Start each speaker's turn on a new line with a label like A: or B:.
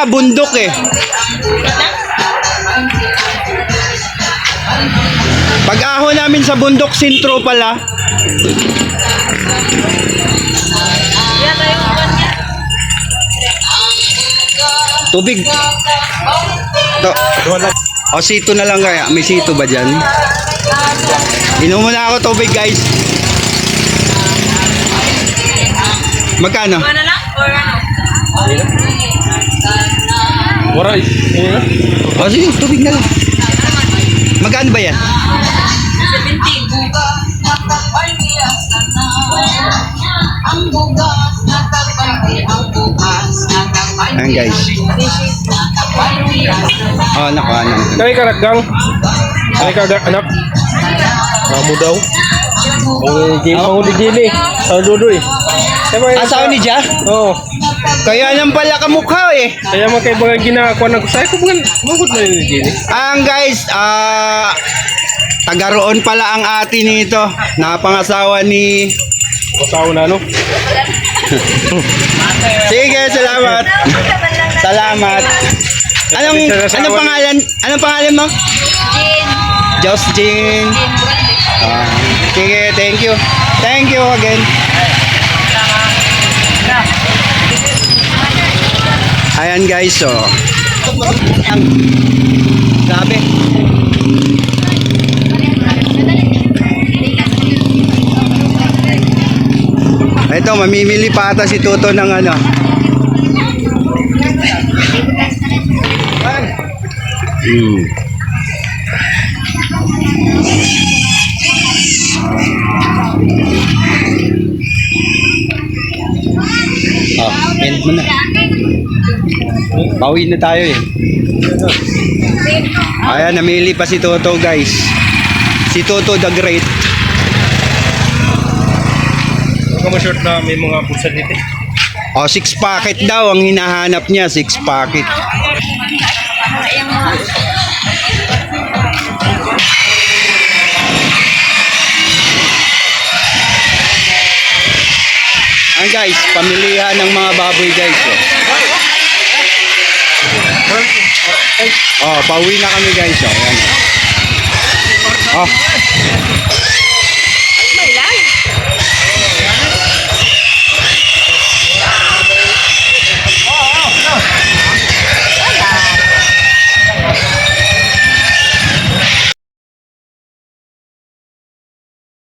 A: bundok eh. Pag-ahon namin sa bundok, sintro pala. Tubig. To. O sito na lang kaya. May sito ba dyan? Inom muna ako tubig guys. Magkano?
B: Ano lang? Or ano?
C: Waray.
A: O sige, tubig na lang. Magkano ba yan?
B: 17.
A: Ayan guys. Oh, nakahanan.
C: Kaya karaggang. Kaya karaggang anak. Kamu daw. Ang digili. Sa dudoy.
A: Asawa ni Ja?
C: Oo.
A: Kaya nang pala kamukha eh.
C: Kaya mga kaibaga ginagawa ng kusay ko bukan mangkot na yung digili.
A: Ang guys, taga roon pala ang ate nito. Napangasawa ni...
C: Kasawa na ano?
A: Sige, salamat. Salamat. Anong pangalan? Anong pangalan mo?
B: Jean.
A: Jos Jean. Sige, thank you. Thank you again. Ayan guys, so. Grabe. Ito, mamimili pa ata si Toto ng ano. End mo na. Pauwi na tayo eh. Ayan, namili pa si Toto guys. Si Toto the Great.
C: Huwag short na may mga pulsa dito.
A: O, 6 packet daw ang hinahanap niya. 6 packet. Ayan guys, pamilihan ng mga baboy guys. Oh, pauwi na kami guys. Oh, ayan. Oh.